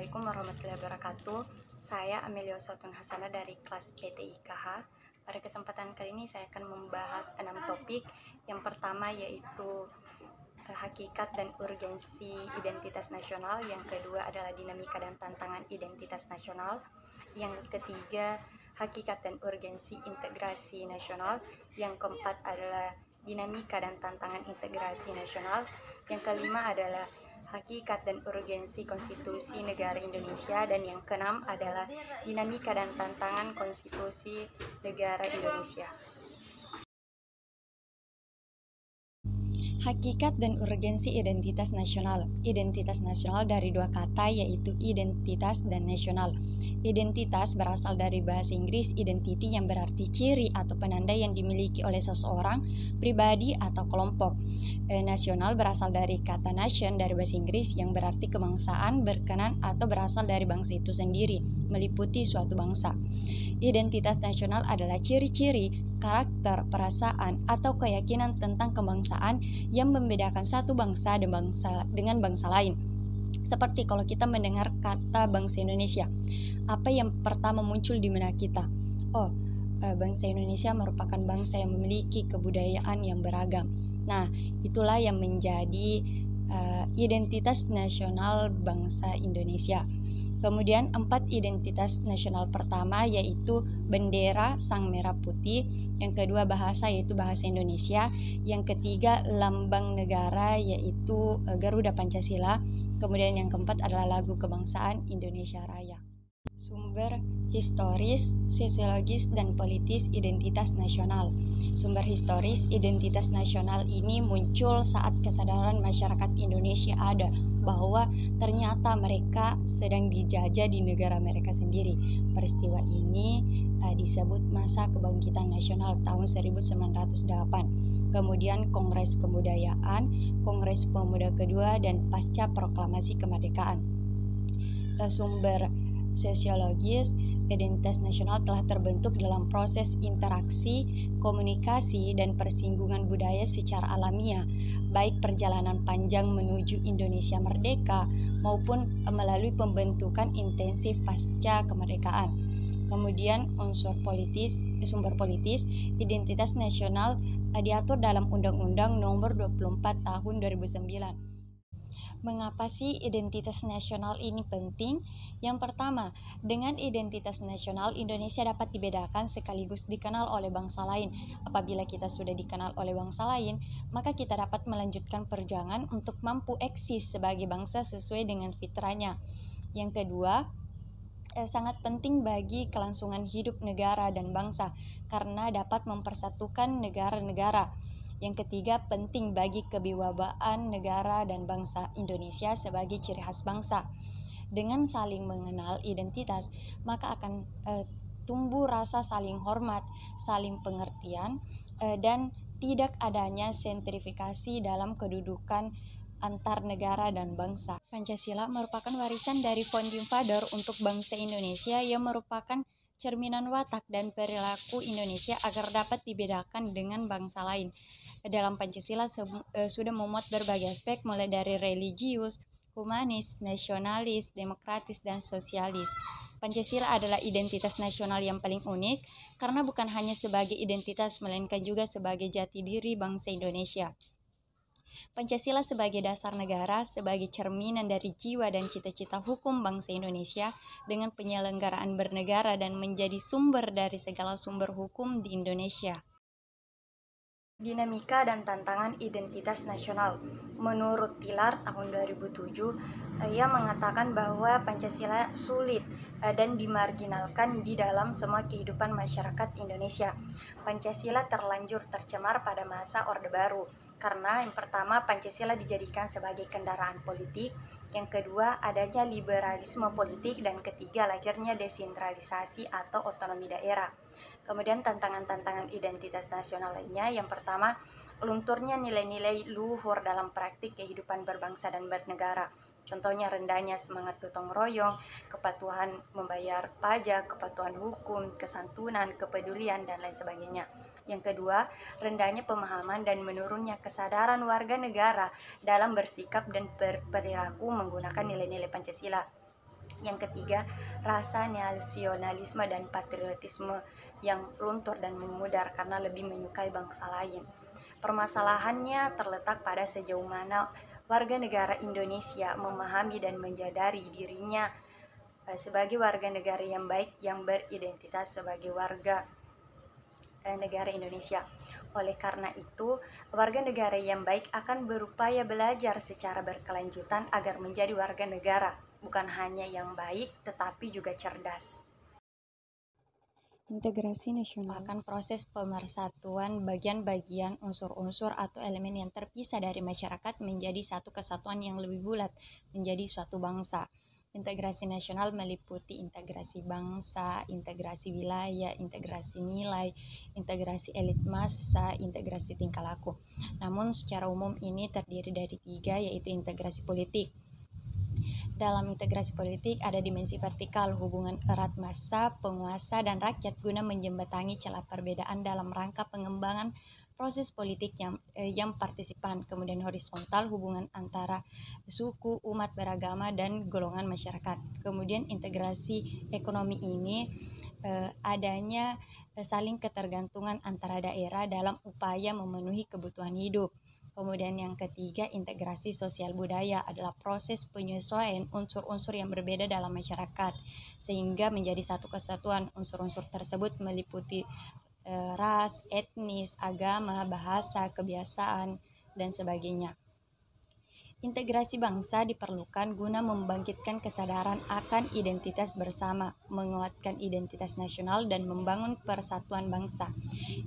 Assalamualaikum warahmatullahi wabarakatuh. Saya Amelia Sotun Hasana dari kelas PTIKH. Pada kesempatan kali ini saya akan membahas 6 topik. Yang pertama yaitu hakikat dan urgensi identitas nasional. Yang kedua adalah dinamika dan tantangan identitas nasional. Yang ketiga, hakikat dan urgensi integrasi nasional. Yang keempat adalah dinamika dan tantangan integrasi nasional. Yang kelima adalah hakikat dan urgensi konstitusi negara Indonesia, dan yang keenam adalah dinamika dan tantangan konstitusi negara Indonesia. Hakikat dan urgensi identitas nasional. Identitas nasional dari dua kata, yaitu identitas dan nasional. Identitas berasal dari bahasa Inggris identity, yang berarti ciri atau penanda yang dimiliki oleh seseorang, pribadi atau kelompok. Nasional berasal dari kata nation dari bahasa Inggris, yang berarti kebangsaan, berkenan atau berasal dari bangsa itu sendiri, meliputi suatu bangsa. Identitas nasional adalah ciri-ciri, karakter, perasaan, atau keyakinan tentang kebangsaan yang membedakan satu bangsa dengan bangsa lain. Seperti kalau kita mendengar kata bangsa Indonesia, apa yang pertama muncul di benak kita? Bangsa Indonesia merupakan bangsa yang memiliki kebudayaan yang beragam. Nah, itulah yang menjadi identitas nasional bangsa Indonesia. Kemudian 4 identitas nasional pertama yaitu bendera sang merah putih, yang kedua bahasa yaitu bahasa Indonesia, yang ketiga lambang negara yaitu Garuda Pancasila, kemudian yang keempat adalah lagu kebangsaan Indonesia Raya. Sumber historis, sosiologis, dan politis identitas nasional. Sumber historis identitas nasional ini muncul saat kesadaran masyarakat Indonesia ada bahwa ternyata mereka sedang dijajah di negara mereka sendiri. Peristiwa ini disebut masa kebangkitan nasional tahun 1908. Kemudian Kongres Kebudayaan, Kongres Pemuda Kedua, dan pasca proklamasi kemerdekaan. Sumber sosiologis, identitas nasional telah terbentuk dalam proses interaksi, komunikasi, dan persinggungan budaya secara alamiah, baik perjalanan panjang menuju Indonesia merdeka maupun melalui pembentukan intensif pasca kemerdekaan. Kemudian sumber politis, identitas nasional diatur dalam Undang-Undang Nomor 24 Tahun 2009. Mengapa sih identitas nasional ini penting? Yang pertama, dengan identitas nasional Indonesia dapat dibedakan sekaligus dikenal oleh bangsa lain. Apabila kita sudah dikenal oleh bangsa lain, maka kita dapat melanjutkan perjuangan untuk mampu eksis sebagai bangsa sesuai dengan fitrahnya. Yang kedua, sangat penting bagi kelangsungan hidup negara dan bangsa karena dapat mempersatukan negara-negara. Yang ketiga, penting bagi kewibawaan negara dan bangsa Indonesia sebagai ciri khas bangsa. Dengan saling mengenal identitas, maka akan tumbuh rasa saling hormat, saling pengertian, dan tidak adanya sentrifikasi dalam kedudukan antar negara dan bangsa. Pancasila merupakan warisan dari founding father untuk bangsa Indonesia yang merupakan cerminan watak dan perilaku Indonesia agar dapat dibedakan dengan bangsa lain. Dalam Pancasila sudah memuat berbagai aspek mulai dari religius, humanis, nasionalis, demokratis, dan sosialis. Pancasila adalah identitas nasional yang paling unik karena bukan hanya sebagai identitas melainkan juga sebagai jati diri bangsa Indonesia. Pancasila sebagai dasar negara, sebagai cerminan dari jiwa dan cita-cita hukum bangsa Indonesia dengan penyelenggaraan bernegara dan menjadi sumber dari segala sumber hukum di Indonesia. Dinamika dan tantangan identitas nasional. Menurut Tilar tahun 2007, ia mengatakan bahwa Pancasila sulit dan dimarginalkan di dalam semua kehidupan masyarakat Indonesia. Pancasila terlanjur tercemar pada masa Orde Baru karena yang pertama Pancasila dijadikan sebagai kendaraan politik, yang kedua adanya liberalisme politik, dan ketiga lahirnya desentralisasi atau otonomi daerah. Kemudian tantangan-tantangan identitas nasional lainnya, yang pertama lunturnya nilai-nilai luhur dalam praktik kehidupan berbangsa dan bernegara. Contohnya rendahnya semangat gotong royong, kepatuhan membayar pajak, kepatuhan hukum, kesantunan, kepedulian, dan lain sebagainya. Yang kedua, rendahnya pemahaman dan menurunnya kesadaran warga negara dalam bersikap dan berperilaku menggunakan nilai-nilai Pancasila. Yang ketiga, rasa nasionalisme dan patriotisme yang luntur dan memudar karena lebih menyukai bangsa lain. Permasalahannya terletak pada sejauh mana warga negara Indonesia memahami dan menjadari dirinya sebagai warga negara yang baik yang beridentitas sebagai warga negara Indonesia. Oleh karena itu, warga negara yang baik akan berupaya belajar secara berkelanjutan agar menjadi warga negara, bukan hanya yang baik tetapi juga cerdas. Integrasi nasional akan proses pemersatuan bagian-bagian unsur-unsur atau elemen yang terpisah dari masyarakat menjadi satu kesatuan yang lebih bulat, menjadi suatu bangsa. Integrasi nasional meliputi integrasi bangsa, integrasi wilayah, integrasi nilai, integrasi elit massa, integrasi tingkah laku. Namun secara umum ini terdiri dari 3, yaitu integrasi politik. Dalam integrasi politik ada dimensi vertikal, hubungan erat massa, penguasa, dan rakyat guna menjembatani celah perbedaan dalam rangka pengembangan proses politik yang partisipan. Kemudian horizontal, hubungan antara suku, umat beragama, dan golongan masyarakat. Kemudian integrasi ekonomi ini adanya saling ketergantungan antara daerah dalam upaya memenuhi kebutuhan hidup. Kemudian yang ketiga, integrasi sosial budaya adalah proses penyesuaian unsur-unsur yang berbeda dalam masyarakat sehingga menjadi satu kesatuan. Unsur-unsur tersebut meliputi ras, etnis, agama, bahasa, kebiasaan, dan sebagainya. Integrasi bangsa diperlukan guna membangkitkan kesadaran akan identitas bersama, menguatkan identitas nasional, dan membangun persatuan bangsa.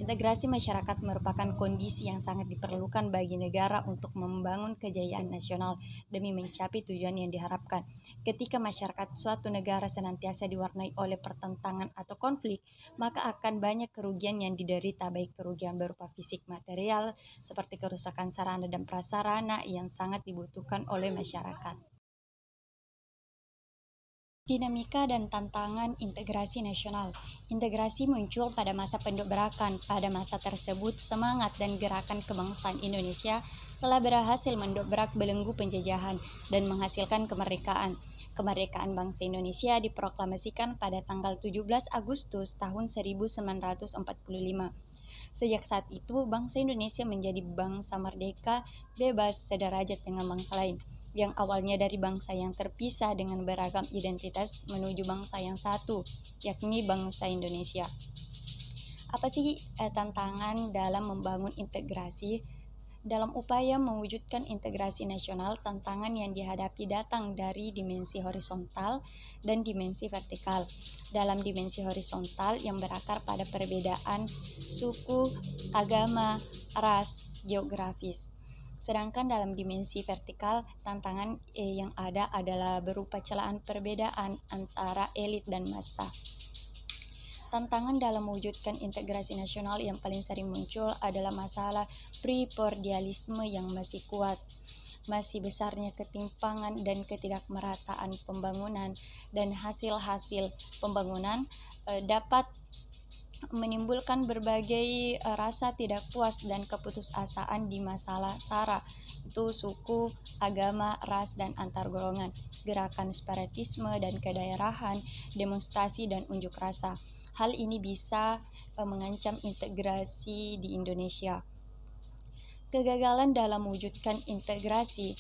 Integrasi masyarakat merupakan kondisi yang sangat diperlukan bagi negara untuk membangun kejayaan nasional demi mencapai tujuan yang diharapkan. Ketika masyarakat suatu negara senantiasa diwarnai oleh pertentangan atau konflik, maka akan banyak kerugian yang diderita, baik kerugian berupa fisik material seperti kerusakan sarana dan prasarana yang sangat dibutuhkan oleh masyarakat. Dinamika dan tantangan integrasi nasional. Integrasi muncul pada masa pendobраkan. Pada masa tersebut, semangat dan gerakan kebangsaan Indonesia telah berhasil mendobrak belenggu penjajahan dan menghasilkan kemerdekaan. Kemerdekaan bangsa Indonesia diproklamasikan pada tanggal 17 Agustus tahun 1945. Sejak saat itu, bangsa Indonesia menjadi bangsa merdeka, bebas, sederajat dengan bangsa lain, yang awalnya dari bangsa yang terpisah dengan beragam identitas menuju bangsa yang satu, yakni bangsa Indonesia. Apa sih tantangan dalam membangun integrasi? Dalam upaya mewujudkan integrasi nasional, tantangan yang dihadapi datang dari dimensi horizontal dan dimensi vertikal. Dalam dimensi horizontal yang berakar pada perbedaan suku, agama, ras, geografis. Sedangkan dalam dimensi vertikal, tantangan yang ada adalah berupa celaan perbedaan antara elit dan massa. Tantangan dalam mewujudkan integrasi nasional yang paling sering muncul adalah masalah primordialisme yang masih kuat, masih besarnya ketimpangan dan ketidakmerataan pembangunan, dan hasil-hasil pembangunan dapat menimbulkan berbagai rasa tidak puas dan keputusasaan di masalah SARA, itu suku, agama, ras, dan antar golongan, gerakan separatisme dan kedaerahan, demonstrasi, dan unjuk rasa. Hal ini bisa mengancam integrasi di Indonesia. Kegagalan dalam mewujudkan integrasi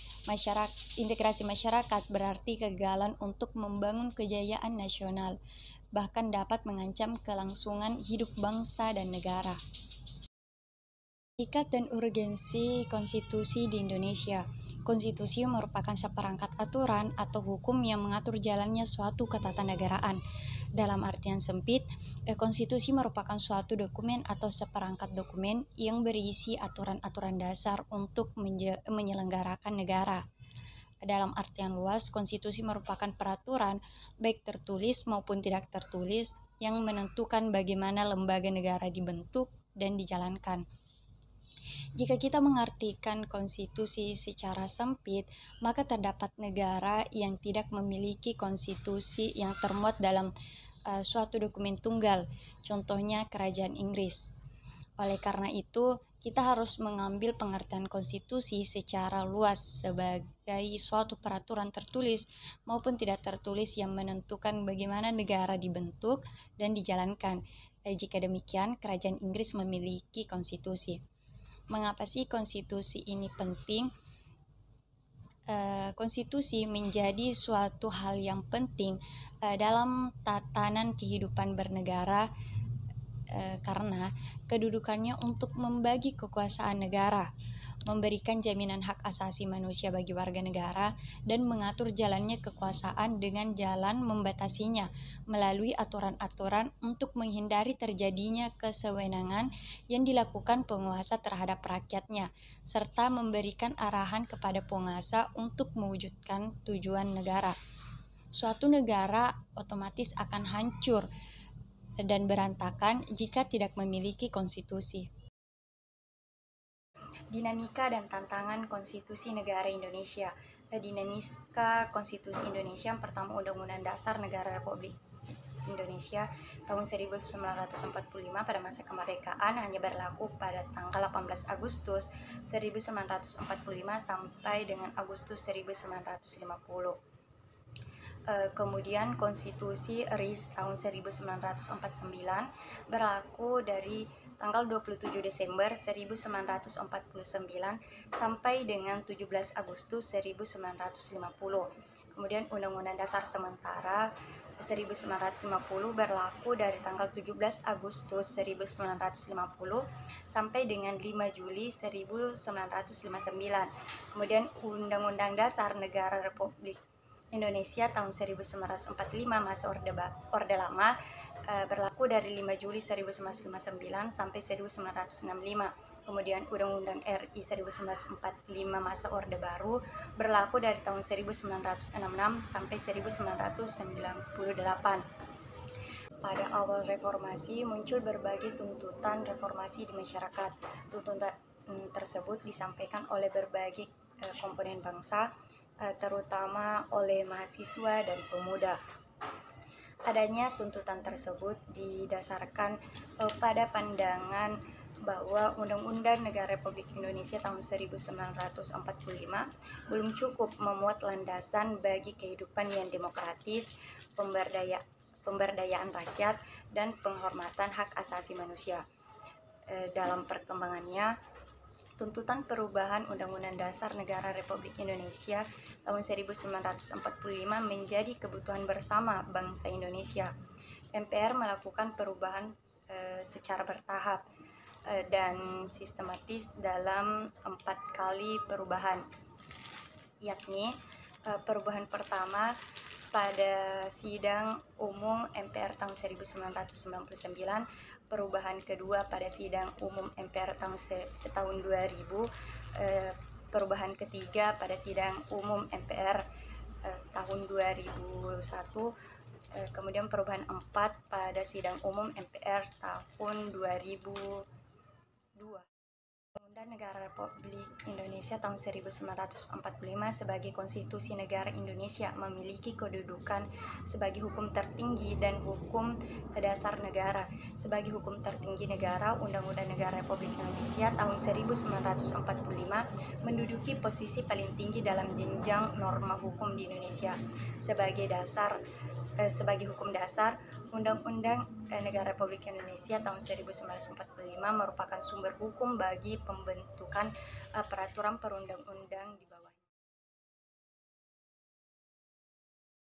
masyarakat berarti kegagalan untuk membangun kejayaan nasional, bahkan dapat mengancam kelangsungan hidup bangsa dan negara. Hakikat dan urgensi konstitusi di Indonesia. Konstitusi merupakan seperangkat aturan atau hukum yang mengatur jalannya suatu ketatanegaraan. Dalam artian sempit, konstitusi merupakan suatu dokumen atau seperangkat dokumen yang berisi aturan-aturan dasar untuk menyelenggarakan negara. Dalam artian luas, konstitusi merupakan peraturan, baik tertulis maupun tidak tertulis, yang menentukan bagaimana lembaga negara dibentuk dan dijalankan. Jika kita mengartikan konstitusi secara sempit, maka terdapat negara yang tidak memiliki konstitusi yang termuat dalam suatu dokumen tunggal, contohnya Kerajaan Inggris. Oleh karena itu, kita harus mengambil pengertian konstitusi secara luas sebagai suatu peraturan tertulis maupun tidak tertulis yang menentukan bagaimana negara dibentuk dan dijalankan. Jika demikian, kerajaan Inggris memiliki konstitusi. Mengapa sih konstitusi ini penting? Konstitusi menjadi suatu hal yang penting dalam tatanan kehidupan bernegara karena kedudukannya untuk membagi kekuasaan negara, memberikan jaminan hak asasi manusia bagi warga negara, dan mengatur jalannya kekuasaan dengan jalan membatasinya melalui aturan-aturan untuk menghindari terjadinya kesewenangan yang dilakukan penguasa terhadap rakyatnya, serta memberikan arahan kepada penguasa untuk mewujudkan tujuan negara. Suatu negara otomatis akan hancur dan berantakan jika tidak memiliki konstitusi. Dinamika dan tantangan konstitusi negara Indonesia. Dinamika konstitusi Indonesia yang pertama, Undang-Undang Dasar Negara Republik Indonesia tahun 1945 pada masa kemerdekaan hanya berlaku pada tanggal 18 Agustus 1945 sampai dengan Agustus 1950. Kemudian Konstitusi RIS tahun 1949 berlaku dari tanggal 27 Desember 1949 sampai dengan 17 Agustus 1950. Kemudian Undang-Undang Dasar Sementara 1950 berlaku dari tanggal 17 Agustus 1950 sampai dengan 5 Juli 1959. Kemudian Undang-Undang Dasar Negara Republik Indonesia tahun 1945 masa Orde Lama berlaku dari 5 Juli 1959 sampai 1965. Kemudian Undang-Undang RI 1945 masa Orde Baru berlaku dari tahun 1966 sampai 1998. Pada awal reformasi muncul berbagai tuntutan reformasi di masyarakat. Tuntutan tersebut disampaikan oleh berbagai komponen bangsa, terutama oleh mahasiswa dan pemuda. Adanya tuntutan tersebut didasarkan pada pandangan bahwa Undang-Undang Negara Republik Indonesia tahun 1945 belum cukup memuat landasan bagi kehidupan yang demokratis, pemberdayaan rakyat, dan penghormatan hak asasi manusia. Dalam perkembangannya, tuntutan perubahan Undang-Undang Dasar Negara Republik Indonesia tahun 1945 menjadi kebutuhan bersama bangsa Indonesia. MPR melakukan perubahan secara bertahap dan sistematis dalam 4 kali perubahan, yakni perubahan pertama pada Sidang Umum MPR tahun 1999, perubahan kedua pada Sidang Umum MPR tahun 2000, perubahan ketiga pada Sidang Umum MPR tahun 2001, kemudian perubahan 4 pada Sidang Umum MPR tahun 2002. Undang-Undang Negara Republik Indonesia tahun 1945 sebagai konstitusi negara Indonesia memiliki kedudukan sebagai hukum tertinggi dan hukum dasar negara. Sebagai hukum tertinggi negara, Undang-Undang Negara Republik Indonesia tahun 1945 menduduki posisi paling tinggi dalam jenjang norma hukum di Indonesia. Sebagai hukum dasar, Undang-Undang Negara Republik Indonesia tahun 1945 merupakan sumber hukum bagi pembentukan peraturan perundang-undang di